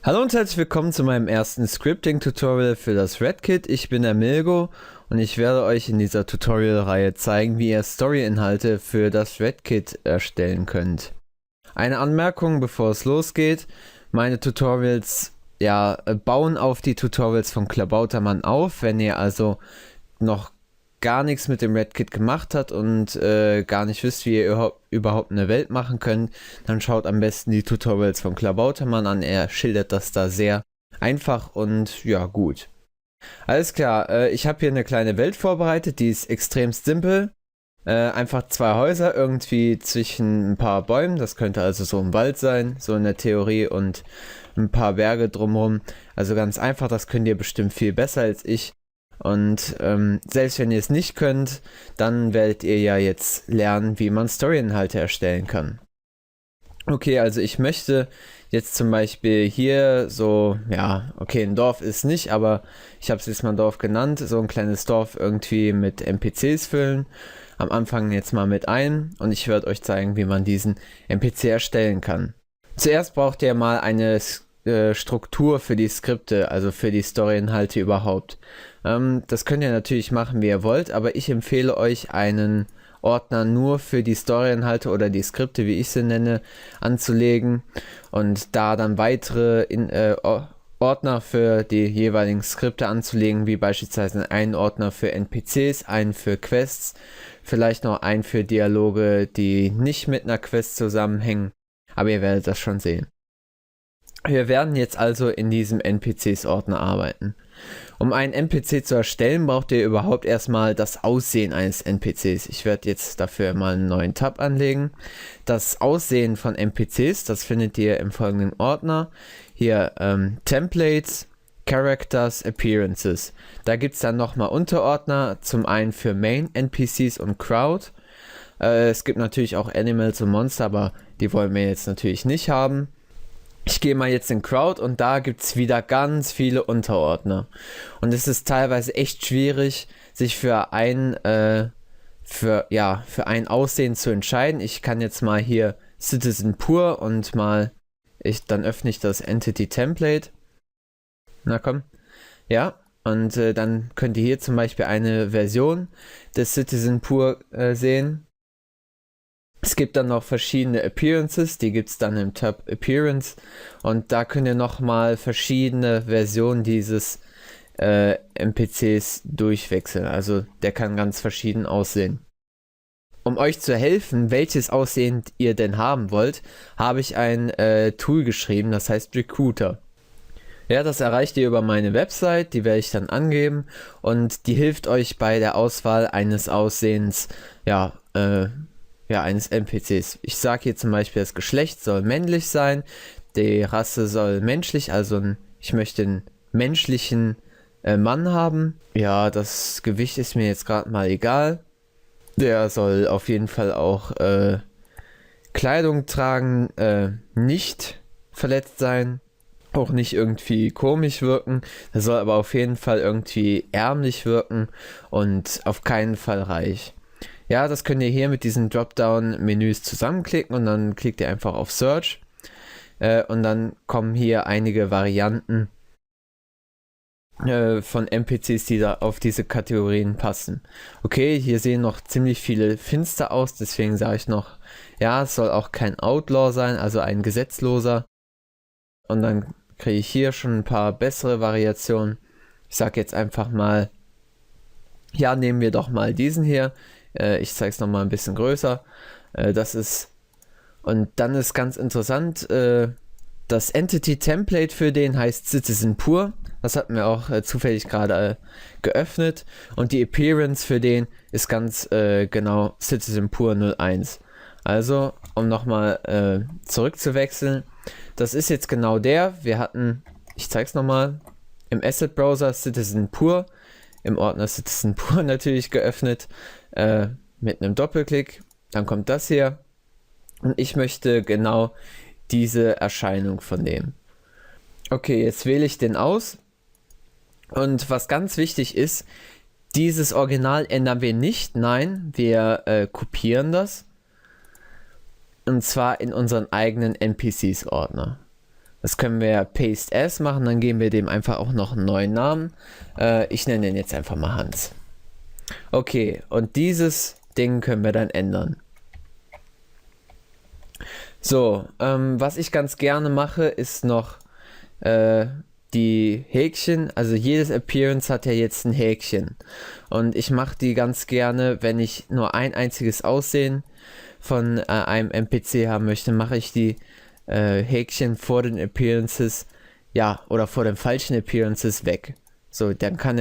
Hallo und herzlich willkommen zu meinem ersten Scripting-Tutorial für das Redkit. Ich bin der Milgo und ich werde euch in dieser Tutorial-Reihe zeigen, wie ihr Story-Inhalte für das Redkit erstellen könnt. Eine Anmerkung, bevor es losgeht: Meine Tutorials bauen auf die Tutorials von Klabautermann auf. Wenn ihr also noch gar nichts mit dem Redkit gemacht habt und gar nicht wisst, wie ihr überhaupt eine Welt machen könnt, dann schaut am besten die Tutorials von Klabautermann an. Er schildert das da sehr einfach und ja, gut. Alles klar, ich habe hier eine kleine Welt vorbereitet, die ist extrem simpel. Einfach zwei Häuser irgendwie zwischen ein paar Bäumen, das könnte also so ein Wald sein, so in der Theorie, und ein paar Berge drumherum. Also ganz einfach, das könnt ihr bestimmt viel besser als ich. Und selbst wenn ihr es nicht könnt, dann werdet ihr ja jetzt lernen, wie man Story-Inhalte erstellen kann. Okay, also ich möchte jetzt zum Beispiel hier so, ja, okay, ein Dorf ist nicht, aber ich habe es jetzt mal Dorf genannt, so ein kleines Dorf irgendwie mit NPCs füllen. Am Anfang jetzt mal mit ein und ich werde euch zeigen, wie man diesen NPC erstellen kann. Zuerst braucht ihr mal eine Struktur für die Skripte, also für die Story-Inhalte überhaupt. Das könnt ihr natürlich machen, wie ihr wollt, aber ich empfehle euch, einen Ordner nur für die Story-Inhalte oder die Skripte, wie ich sie nenne, anzulegen und da dann weitere Ordner für die jeweiligen Skripte anzulegen, wie beispielsweise einen Ordner für NPCs, einen für Quests, vielleicht noch einen für Dialoge, die nicht mit einer Quest zusammenhängen, aber ihr werdet das schon sehen. Wir werden jetzt also in diesem NPCs-Ordner arbeiten. Um einen NPC zu erstellen, braucht ihr überhaupt erstmal das Aussehen eines NPCs. Ich werde jetzt dafür mal einen neuen Tab anlegen. Das Aussehen von NPCs, das findet ihr im folgenden Ordner. Hier Templates, Characters, Appearances. Da gibt es dann nochmal Unterordner, zum einen für Main, NPCs und Crowd. Es gibt natürlich auch Animals und Monster, aber die wollen wir jetzt natürlich nicht haben. Ich gehe mal jetzt in Crowd und da gibt es wieder ganz viele Unterordner. Und es ist teilweise echt schwierig, sich für ein Aussehen zu entscheiden. Ich kann jetzt mal hier Citizen Pur und dann öffne ich das Entity Template. Na komm. Ja, und dann könnt ihr hier zum Beispiel eine Version des Citizen Pur sehen. Es gibt dann noch verschiedene Appearances, die gibt es dann im Tab Appearance und da könnt ihr nochmal verschiedene Versionen dieses NPCs durchwechseln, also der kann ganz verschieden aussehen. Um euch zu helfen, welches Aussehen ihr denn haben wollt, habe ich ein Tool geschrieben, das heißt Recruiter. Ja, das erreicht ihr über meine Website, die werde ich dann angeben und die hilft euch bei der Auswahl eines Aussehens, eines NPCs. Ich sage hier zum Beispiel, das Geschlecht soll männlich sein, die Rasse soll menschlich, ich möchte einen menschlichen Mann haben. Ja, das Gewicht ist mir jetzt gerade mal egal. Der soll auf jeden Fall auch Kleidung tragen, nicht verletzt sein, auch nicht irgendwie komisch wirken. Der soll aber auf jeden Fall irgendwie ärmlich wirken und auf keinen Fall reich. Ja, das könnt ihr hier mit diesen Dropdown-Menüs zusammenklicken und dann klickt ihr einfach auf Search und dann kommen hier einige Varianten von NPCs, die da auf diese Kategorien passen. Okay, hier sehen noch ziemlich viele finster aus, deswegen sage ich noch, ja, es soll auch kein Outlaw sein, also ein Gesetzloser. Und dann kriege ich hier schon ein paar bessere Variationen. Ich sage jetzt einfach mal, ja, nehmen wir doch mal diesen hier. Ich zeige es nochmal ein bisschen größer. Und dann ist ganz interessant, das Entity Template für den heißt Citizen Pur. Das hatten wir auch zufällig gerade geöffnet. Und die Appearance für den ist ganz genau Citizen Pur 01. Also, um nochmal zurückzuwechseln, das ist jetzt genau der. Ich zeige es nochmal, im Asset Browser Citizen Pur, im Ordner Citizen Pur natürlich geöffnet, mit einem Doppelklick, dann kommt das hier und ich möchte genau diese Erscheinung von dem. Okay, jetzt wähle ich den aus und was ganz wichtig ist, dieses Original ändern wir nicht, nein, wir kopieren das und zwar in unseren eigenen NPCs Ordner. Das können wir Paste As machen, dann geben wir dem einfach auch noch einen neuen Namen. Ich nenne den jetzt einfach mal Hans. Okay, und dieses Ding können wir dann ändern. So, was ich ganz gerne mache, ist noch die Häkchen. Also jedes Appearance hat ja jetzt ein Häkchen. Und ich mache die ganz gerne, wenn ich nur ein einziges Aussehen von einem NPC haben möchte, mache ich die Häkchen vor den Appearances, ja, oder vor den falschen Appearances weg. So, dann kann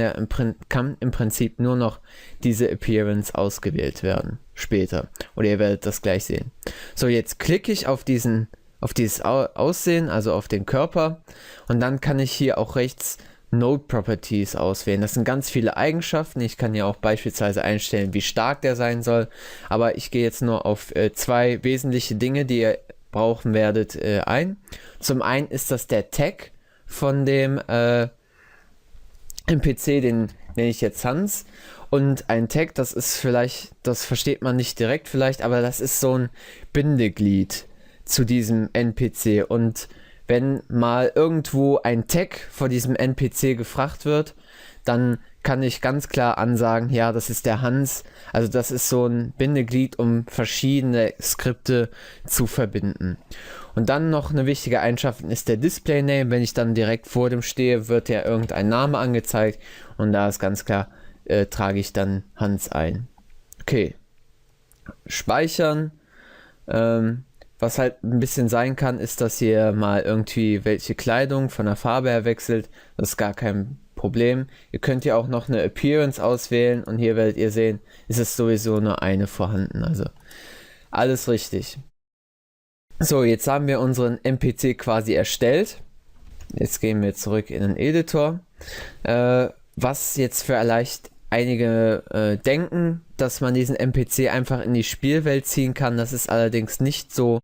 im Prinzip nur noch diese Appearance ausgewählt werden, später. Oder ihr werdet das gleich sehen. So, jetzt klicke ich auf dieses Aussehen, also auf den Körper, und dann kann ich hier auch rechts Node Properties auswählen. Das sind ganz viele Eigenschaften. Ich kann hier auch beispielsweise einstellen, wie stark der sein soll, aber ich gehe jetzt nur auf zwei wesentliche Dinge, die ihr brauchen werdet, ein. Zum einen ist das der Tag von dem NPC, den nenne ich jetzt Hans. Und ein Tag, das ist vielleicht, das versteht man nicht direkt vielleicht, aber das ist so ein Bindeglied zu diesem NPC. Und wenn mal irgendwo ein Tag vor diesem NPC gefragt wird, dann kann ich ganz klar ansagen, ja, das ist der Hans. Also das ist so ein Bindeglied, um verschiedene Skripte zu verbinden. Und dann noch eine wichtige Eigenschaft ist der Display Name. Wenn ich dann direkt vor dem stehe, wird ja irgendein Name angezeigt. Und da ist ganz klar, trage ich dann Hans ein. Okay. Speichern. Was halt ein bisschen sein kann, ist, dass ihr mal irgendwie welche Kleidung von der Farbe her wechselt. Das ist gar kein Problem. Ihr könnt ja auch noch eine Appearance auswählen und hier werdet ihr sehen, ist es sowieso nur eine vorhanden. Also alles richtig. So, jetzt haben wir unseren NPC quasi erstellt. Jetzt gehen wir zurück in den Editor. Was jetzt vielleicht einige denken, dass man diesen NPC einfach in die Spielwelt ziehen kann. Das ist allerdings nicht so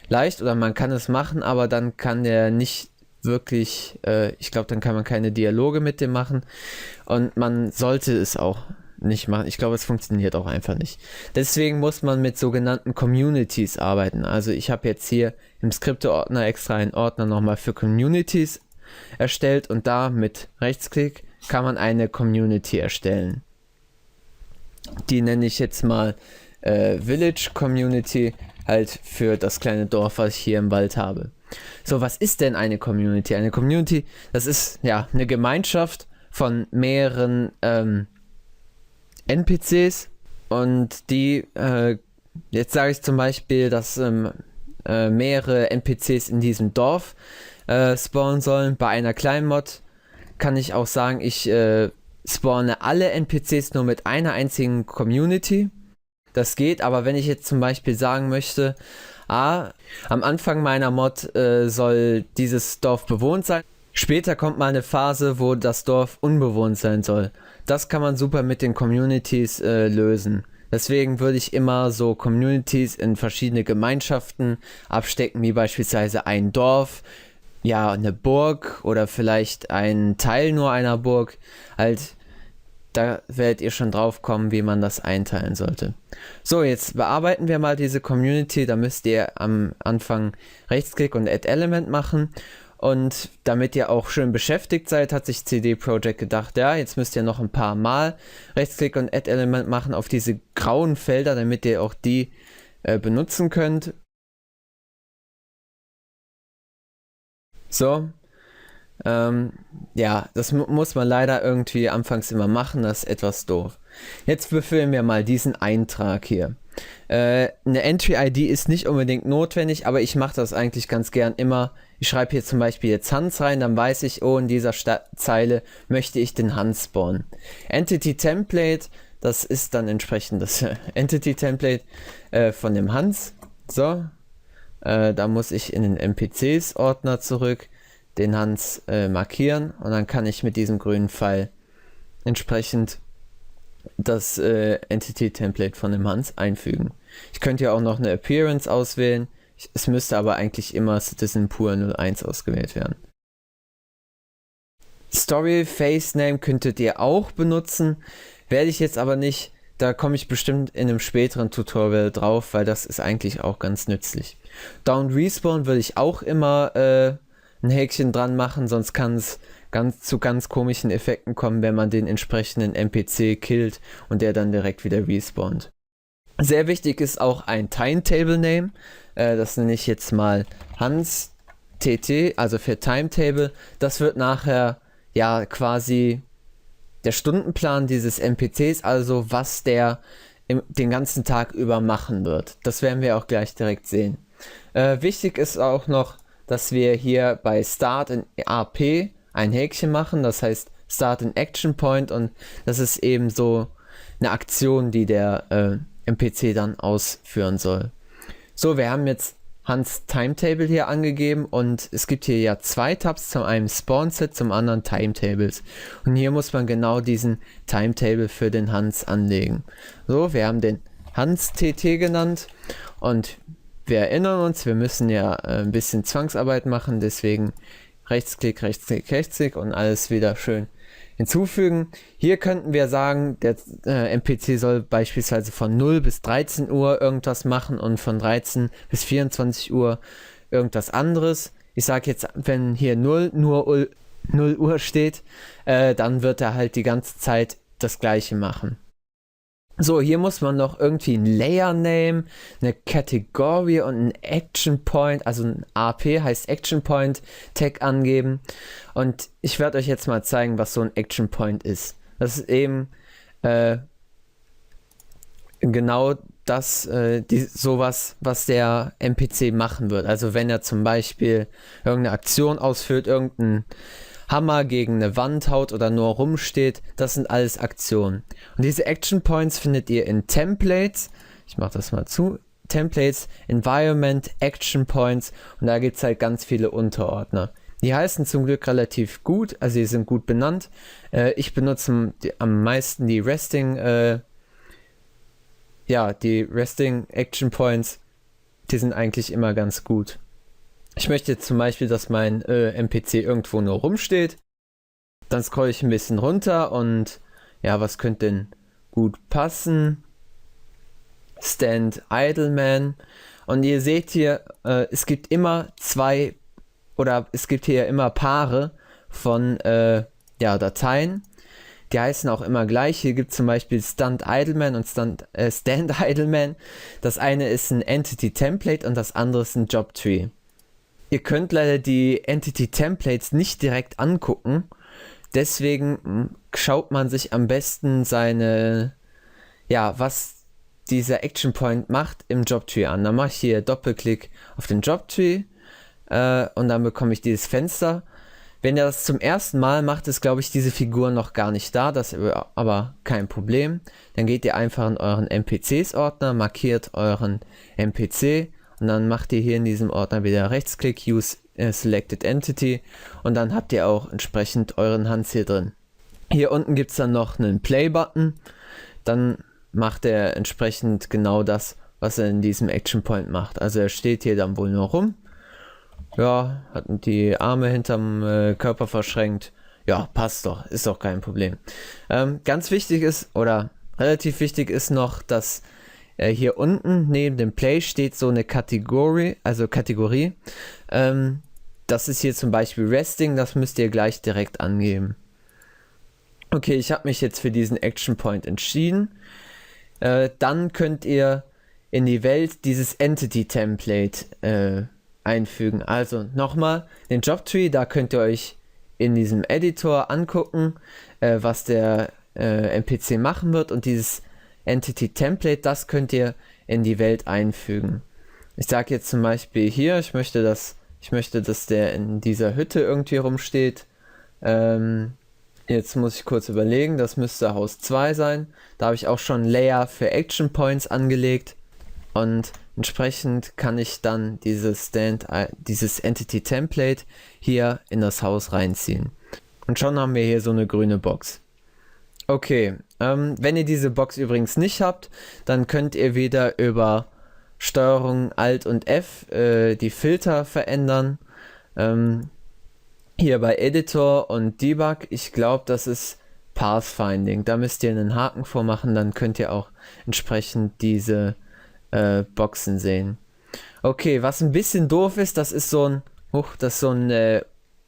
leicht, oder man kann es machen, aber dann kann der nicht wirklich, ich glaube, dann kann man keine Dialoge mit dem machen und man sollte es auch nicht machen. Ich glaube, es funktioniert auch einfach nicht. Deswegen muss man mit sogenannten Communities arbeiten. Also ich habe jetzt hier im Skripte-Ordner extra einen Ordner nochmal für Communities erstellt und da mit Rechtsklick kann man eine Community erstellen. Die nenne ich jetzt mal Village Community, halt für das kleine Dorf, was ich hier im Wald habe. So, was ist denn eine Community? Eine Community, das ist ja eine Gemeinschaft von mehreren NPCs und die, jetzt sage ich zum Beispiel, dass mehrere NPCs in diesem Dorf spawnen sollen. Bei einer Kleinmod kann ich auch sagen, ich spawne alle NPCs nur mit einer einzigen Community. Das geht, aber wenn ich jetzt zum Beispiel sagen möchte, am Anfang meiner Mod soll dieses Dorf bewohnt sein, später kommt mal eine Phase, wo das Dorf unbewohnt sein soll. Das kann man super mit den Communities lösen. Deswegen würde ich immer so Communities in verschiedene Gemeinschaften abstecken, wie beispielsweise ein Dorf, ja, eine Burg oder vielleicht ein Teil nur einer Burg. Halt, da werdet ihr schon drauf kommen, wie man das einteilen sollte. So, jetzt bearbeiten wir mal diese Community. Da müsst ihr am Anfang Rechtsklick und Add Element machen. Und damit ihr auch schön beschäftigt seid, hat sich CD Projekt gedacht, ja, jetzt müsst ihr noch ein paar Mal Rechtsklick und Add Element machen auf diese grauen Felder, damit ihr auch die benutzen könnt. So. Ja, das muss man leider irgendwie anfangs immer machen, das ist etwas doof. Jetzt befüllen wir mal diesen Eintrag hier. Eine Entry-ID ist nicht unbedingt notwendig, aber ich mache das eigentlich ganz gern immer. Ich schreibe hier zum Beispiel jetzt Hans rein, dann weiß ich, oh, in dieser Zeile möchte ich den Hans spawnen. Entity Template, das ist dann entsprechend das Entity Template von dem Hans. So, da muss ich in den NPCs-Ordner zurück, den Hans markieren und dann kann ich mit diesem grünen Pfeil entsprechend das Entity-Template von dem Hans einfügen. Ich könnte ja auch noch eine Appearance auswählen, es müsste aber eigentlich immer Citizen Pur 01 ausgewählt werden. Story Face Name könntet ihr auch benutzen, werde ich jetzt aber nicht, da komme ich bestimmt in einem späteren Tutorial drauf, weil das ist eigentlich auch ganz nützlich. Down Respawn würde ich auch immer ein Häkchen dran machen, sonst kann es zu ganz komischen Effekten kommen, wenn man den entsprechenden NPC killt und der dann direkt wieder respawnt. Sehr wichtig ist auch ein Timetable Name, das nenne ich jetzt mal Hans TT, also für Timetable. Das wird nachher ja quasi der Stundenplan dieses NPCs, also was der den ganzen Tag über machen wird. Das werden wir auch gleich direkt sehen. Wichtig ist auch noch, dass wir hier bei Start in AP ein Häkchen machen, das heißt Start in Action Point, und das ist eben so eine Aktion, die der NPC dann ausführen soll. So, wir haben jetzt Hans Timetable hier angegeben und es gibt hier ja zwei Tabs, zum einen Spawn-Set, zum anderen Timetables. Und hier muss man genau diesen Timetable für den Hans anlegen. So, wir haben den Hans TT genannt und wir erinnern uns, wir müssen ja ein bisschen Zwangsarbeit machen, deswegen Rechtsklick, Rechtsklick, Rechtsklick und alles wieder schön hinzufügen. Hier könnten wir sagen, der NPC soll beispielsweise von 0 bis 13 Uhr irgendwas machen und von 13 bis 24 Uhr irgendwas anderes. Ich sage jetzt, wenn hier 0 Uhr steht, dann wird er halt die ganze Zeit das gleiche machen. So, hier muss man noch irgendwie ein Layer Name, eine Kategorie und ein Action Point, also ein AP heißt Action Point Tag angeben. Und ich werde euch jetzt mal zeigen, was so ein Action Point ist. Das ist eben genau das, sowas, was der NPC machen wird. Also wenn er zum Beispiel irgendeine Aktion ausführt, irgendeinen Hammer gegen eine Wand haut oder nur rumsteht, das sind alles Aktionen. Und diese Action Points findet ihr in Templates. Ich mache das mal zu. Templates, Environment, Action Points, und da gibt es halt ganz viele Unterordner. Die heißen zum Glück relativ gut, also die sind gut benannt. Ich benutze am meisten die Resting Action Points. Die sind eigentlich immer ganz gut. Ich möchte jetzt zum Beispiel, dass mein NPC irgendwo nur rumsteht. Dann scroll ich ein bisschen runter und ja, was könnte denn gut passen? Stand Idle Man. Und ihr seht hier, es gibt immer immer Paare von Dateien. Die heißen auch immer gleich. Hier gibt es zum Beispiel Stand Idleman und Stand Idleman. Das eine ist ein Entity Template und das andere ist ein Job Tree. Ihr könnt leider die Entity Templates nicht direkt angucken, deswegen schaut man sich am besten was dieser Action Point macht im Job Tree an. Dann mache ich hier Doppelklick auf den Job Tree und dann bekomme ich dieses Fenster. Wenn ihr das zum ersten Mal macht, ist, glaube ich, diese Figur noch gar nicht da, das ist aber kein Problem. Dann geht ihr einfach in euren NPCs-Ordner, markiert euren NPC, und dann macht ihr hier in diesem Ordner wieder Rechtsklick, Use Selected Entity, und dann habt ihr auch entsprechend euren Hans hier drin. Hier unten gibt es dann noch einen Play-Button, dann macht er entsprechend genau das, was er in diesem Action Point macht. Also er steht hier dann wohl nur rum, ja, hat die Arme hinterm Körper verschränkt, ja, passt doch, ist doch kein Problem. Ganz wichtig ist, oder relativ wichtig ist noch, dass hier unten neben dem Play steht so eine Kategorie. Das ist hier zum Beispiel Resting, das müsst ihr gleich direkt angeben. Okay, ich habe mich jetzt für diesen Action Point entschieden. Dann könnt ihr in die Welt dieses Entity Template einfügen. Also nochmal, den Job Tree, da könnt ihr euch in diesem Editor angucken, was der NPC machen wird, und dieses Entity Template, das könnt ihr in die Welt einfügen. Ich sage jetzt zum Beispiel hier, ich möchte, dass der in dieser Hütte irgendwie rumsteht. Jetzt muss ich kurz überlegen, das müsste Haus 2 sein. Da habe ich auch schon Layer für Action Points angelegt und entsprechend kann ich dann dieses Entity Template hier in das Haus reinziehen. Und schon haben wir hier so eine grüne Box. Okay, wenn ihr diese Box übrigens nicht habt, dann könnt ihr wieder über Steuerung Alt und F die Filter verändern. Hier bei Editor und Debug, ich glaube, das ist Pathfinding. Da müsst ihr einen Haken vormachen, dann könnt ihr auch entsprechend diese Boxen sehen. Okay, was ein bisschen doof ist, das ist so ein das ist so ein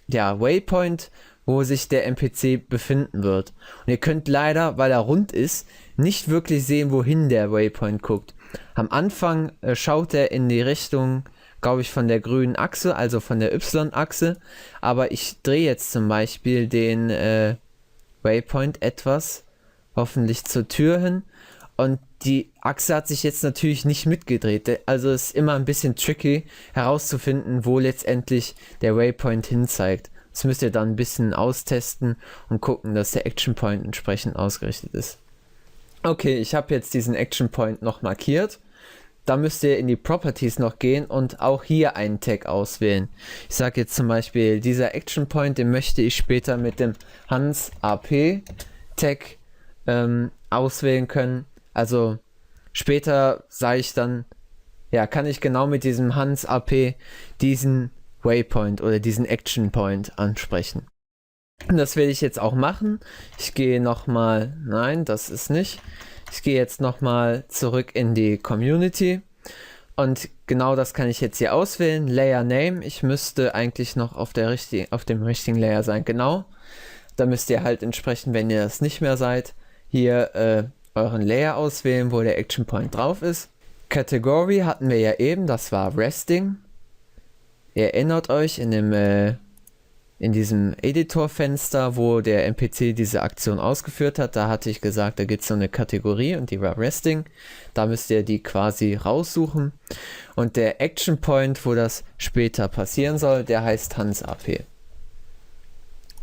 Waypoint, wo sich der NPC befinden wird. Und ihr könnt leider, weil er rund ist, nicht wirklich sehen, wohin der Waypoint guckt. Am Anfang schaut er in die Richtung, glaube ich, von der grünen Achse, also von der Y-Achse. Aber ich drehe jetzt zum Beispiel den Waypoint etwas, hoffentlich zur Tür hin. Und die Achse hat sich jetzt natürlich nicht mitgedreht. Also es ist immer ein bisschen tricky herauszufinden, wo letztendlich der Waypoint hin zeigt. Das müsst ihr dann ein bisschen austesten und gucken, dass der Action Point entsprechend ausgerichtet ist. Okay, ich habe jetzt diesen Action Point noch markiert. Da müsst ihr in die Properties noch gehen und auch hier einen Tag auswählen. Ich sage jetzt zum Beispiel, dieser Action Point, den möchte ich später mit dem Hans AP Tag auswählen können. Also später sage ich dann, ja, kann ich genau mit diesem Hans AP diesen Waypoint oder diesen Action Point ansprechen. Und das werde ich jetzt auch machen. Ich gehe nochmal, nein, das ist nicht. Ich gehe jetzt nochmal zurück in die Community und genau das kann ich jetzt hier auswählen. Layer Name, ich müsste eigentlich noch auf dem richtigen Layer sein, genau. Da müsst ihr halt entsprechend, wenn ihr das nicht mehr seid, hier euren Layer auswählen, wo der Action Point drauf ist. Category hatten wir ja eben, das war Resting. Ihr erinnert euch in diesem Editor-Fenster, wo der NPC diese Aktion ausgeführt hat, da hatte ich gesagt, da gibt es so eine Kategorie und die war Resting. Da müsst ihr die quasi raussuchen. Und der Action Point, wo das später passieren soll, der heißt Hans AP.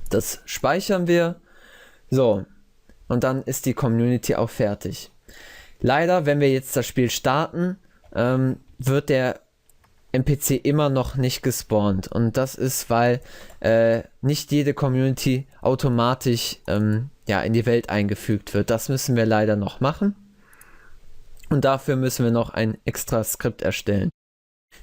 Das speichern wir. So, und dann ist die Community auch fertig. Leider, wenn wir jetzt das Spiel starten, wird der NPC immer noch nicht gespawnt. Und das ist, weil nicht jede Community automatisch in die Welt eingefügt wird. Das müssen wir leider noch machen. Und dafür müssen wir noch ein extra Skript erstellen.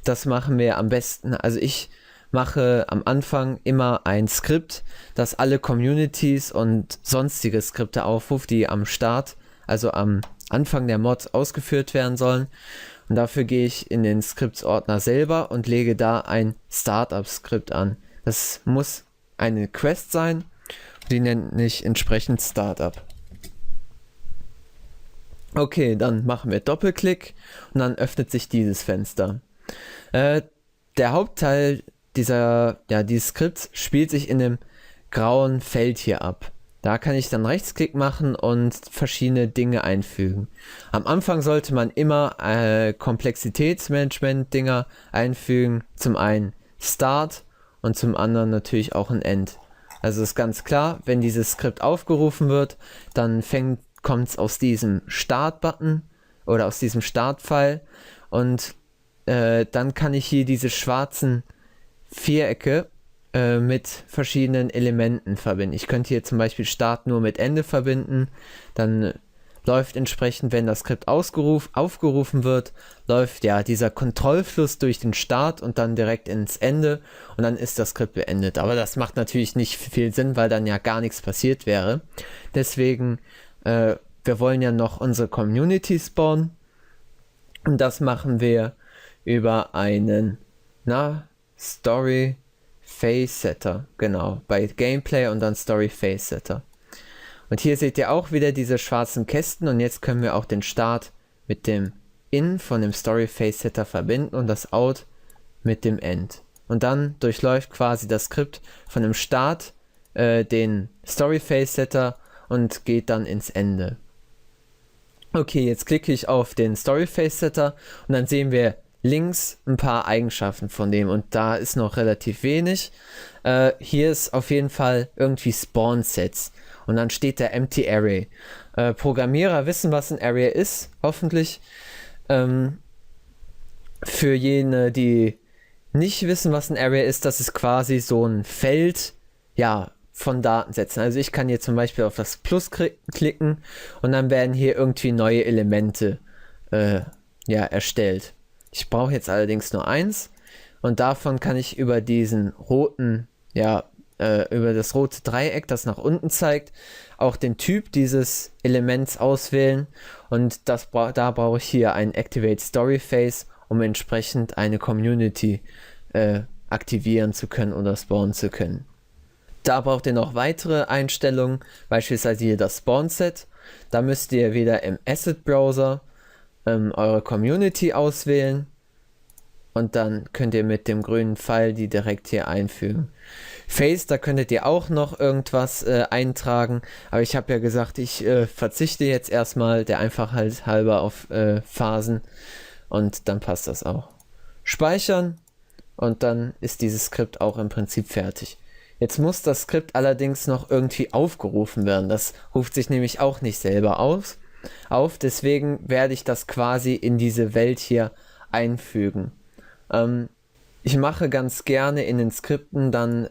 Das machen wir am besten. Also ich mache am Anfang immer ein Skript, das alle Communities und sonstige Skripte aufruft, die am Start, also am Anfang der Mod ausgeführt werden sollen. Und dafür gehe ich in den Skriptsordner selber und lege da ein Startup-Skript an. Das muss eine Quest sein, die nenne ich entsprechend Startup. Okay, dann machen wir Doppelklick und dann öffnet sich dieses Fenster. Der Hauptteil dieses Skripts spielt sich in dem grauen Feld hier ab. Da kann ich dann Rechtsklick machen und verschiedene Dinge einfügen. Am Anfang sollte man immer Komplexitätsmanagement-Dinger einfügen. Zum einen Start und zum anderen natürlich auch ein End. Also ist ganz klar, wenn dieses Skript aufgerufen wird, dann kommt es aus diesem Start-Button oder aus diesem Start-File und dann kann ich hier diese schwarzen Vierecke mit verschiedenen Elementen verbinden. Ich könnte hier zum Beispiel Start nur mit Ende verbinden, dann läuft entsprechend, wenn das Skript aufgerufen wird, läuft ja dieser Kontrollfluss durch den Start und dann direkt ins Ende und dann ist das Skript beendet. Aber das macht natürlich nicht viel Sinn, weil dann ja gar nichts passiert wäre. Deswegen, wir wollen ja noch unsere Community spawnen und das machen wir über einen Story Phase Setter, genau, bei Gameplay und dann Story Phase Setter. Und hier seht ihr auch wieder diese schwarzen Kästen und jetzt können wir auch den Start mit dem In von dem Story Phase Setter verbinden und das Out mit dem End. Und dann durchläuft quasi das Skript von dem Start den Story Phase Setter und geht dann ins Ende. Okay, jetzt klicke ich auf den Story Phase Setter und dann sehen wir links ein paar Eigenschaften von dem und da ist noch relativ wenig. Hier ist auf jeden Fall irgendwie Spawn Sets und dann steht der Empty Array. Programmierer wissen, was ein Array ist, hoffentlich. Für jene, die nicht wissen, was ein Array ist, das ist quasi so ein Feld, von Datensätzen. Also ich kann hier zum Beispiel auf das Plus klicken und dann werden hier irgendwie neue Elemente erstellt. Ich brauche jetzt allerdings nur eins und davon kann ich über diesen roten, über das rote Dreieck, das nach unten zeigt, auch den Typ dieses Elements auswählen und da brauche ich hier ein Activate Story Phase, um entsprechend eine Community aktivieren zu können oder spawnen zu können. Da braucht ihr noch weitere Einstellungen, beispielsweise hier das Spawn-Set. Da müsst ihr wieder im Asset-Browser eure Community auswählen und dann könnt ihr mit dem grünen Pfeil die direkt hier einfügen. Face, da könntet ihr auch noch irgendwas eintragen, aber ich habe ja gesagt, ich verzichte jetzt erstmal der Einfachheit halber auf Phasen und dann passt das auch. Speichern und dann ist dieses Skript auch im Prinzip fertig. Jetzt muss das Skript allerdings noch irgendwie aufgerufen werden. Das ruft sich nämlich auch nicht selber auf. Deswegen werde ich das quasi in diese Welt hier einfügen. Ich mache ganz gerne in den Skripten dann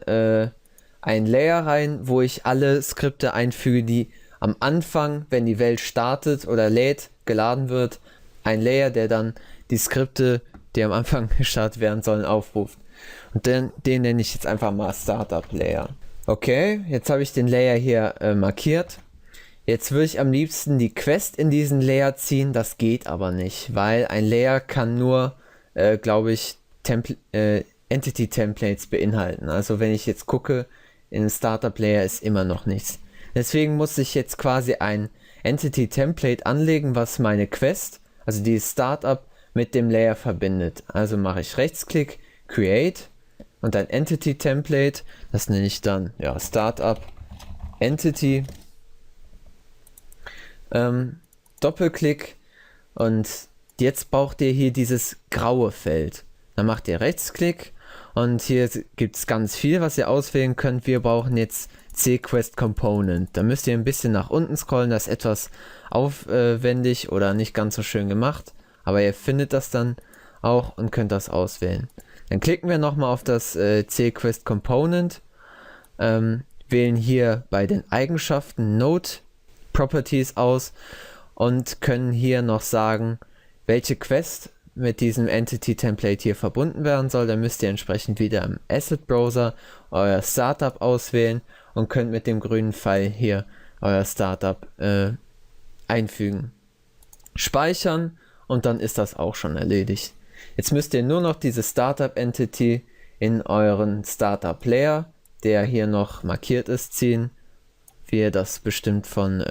ein Layer rein, wo ich alle Skripte einfüge, die am Anfang, wenn die Welt startet oder lädt, geladen wird, ein Layer, der dann die Skripte, die am Anfang gestartet werden sollen, aufruft. Und den nenne ich jetzt einfach mal Startup Layer. Okay, jetzt habe ich den Layer hier markiert. Jetzt würde ich am liebsten die Quest in diesen Layer ziehen, das geht aber nicht, weil ein Layer kann nur, glaube ich, Entity Templates beinhalten. Also wenn ich jetzt gucke, in den Startup Layer ist immer noch nichts. Deswegen muss ich jetzt quasi ein Entity Template anlegen, was meine Quest, also die Startup, mit dem Layer verbindet. Also mache ich Rechtsklick, Create und ein Entity Template, das nenne ich dann ja Startup Entity, Doppelklick und jetzt braucht ihr hier dieses graue Feld. Dann macht ihr Rechtsklick und hier gibt es ganz viel, was ihr auswählen könnt. Wir brauchen jetzt CQuest Component. Da müsst ihr ein bisschen nach unten scrollen, das ist etwas aufwendig oder nicht ganz so schön gemacht, aber ihr findet das dann auch und könnt das auswählen. Dann klicken wir nochmal auf das CQuest Component, wählen hier bei den Eigenschaften Node Properties aus und können hier noch sagen, welche Quest mit diesem Entity Template hier verbunden werden soll. Dann müsst ihr entsprechend wieder im Asset Browser euer Startup auswählen und könnt mit dem grünen Pfeil hier euer Startup einfügen. Speichern und dann ist das auch schon erledigt. Jetzt müsst ihr nur noch diese Startup Entity in euren Startup Layer, der hier noch markiert ist, ziehen, wie ihr das bestimmt von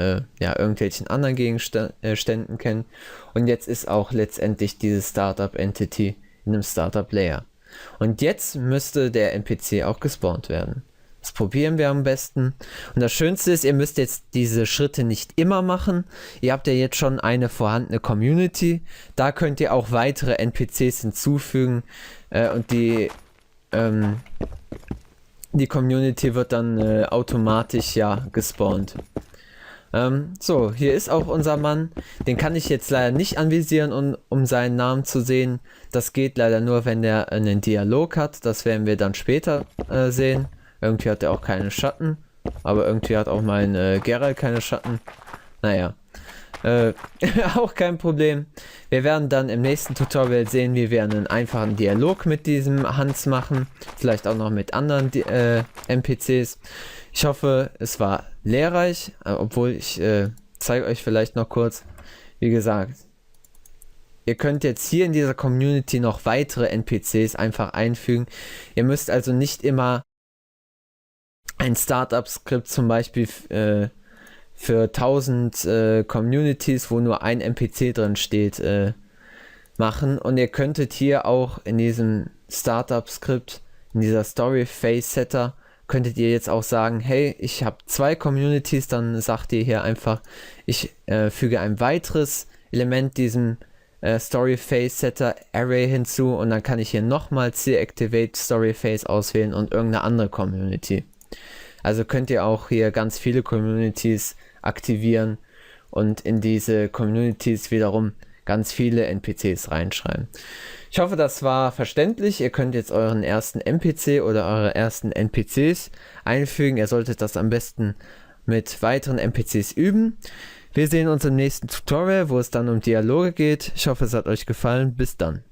irgendwelchen anderen Gegenständen kennt. Und jetzt ist auch letztendlich diese Startup Entity in einem Startup Layer. Und jetzt müsste der NPC auch gespawnt werden. Das probieren wir am besten. Und das Schönste ist, ihr müsst jetzt diese Schritte nicht immer machen. Ihr habt ja jetzt schon eine vorhandene Community. Da könnt ihr auch weitere NPCs hinzufügen und die Community wird dann automatisch gespawnt. So, hier ist auch unser Mann. Den kann ich jetzt leider nicht anvisieren, um seinen Namen zu sehen. Das geht leider nur, wenn der einen Dialog hat. Das werden wir dann später sehen. Irgendwie hat er auch keine Schatten. Aber irgendwie hat auch mein Geralt keine Schatten. Naja. Auch kein Problem. Wir werden dann im nächsten Tutorial sehen, wie wir einen einfachen Dialog mit diesem Hans machen. Vielleicht auch noch mit anderen NPCs. Ich hoffe, es war lehrreich, obwohl ich zeige euch vielleicht noch kurz, wie gesagt, ihr könnt jetzt hier in dieser Community noch weitere NPCs einfach einfügen. Ihr müsst also nicht immer ein Startup-Skript zum Beispiel für 1000 Communities, wo nur ein NPC drin steht, machen. Und ihr könntet hier auch in diesem Startup-Skript, in dieser Story-Phase-Setter, könntet ihr jetzt auch sagen, hey, ich habe 2 Communities, dann sagt ihr hier einfach, ich füge ein weiteres Element diesem Story-Phase-Setter Array hinzu und dann kann ich hier nochmal Activate Story-Phase auswählen und irgendeine andere Community. Also könnt ihr auch hier ganz viele Communities aktivieren und in diese Communities wiederum ganz viele NPCs reinschreiben. Ich hoffe, das war verständlich. Ihr könnt jetzt euren ersten NPC oder eure ersten NPCs einfügen. Ihr solltet das am besten mit weiteren NPCs üben. Wir sehen uns im nächsten Tutorial, wo es dann um Dialoge geht. Ich hoffe, es hat euch gefallen. Bis dann.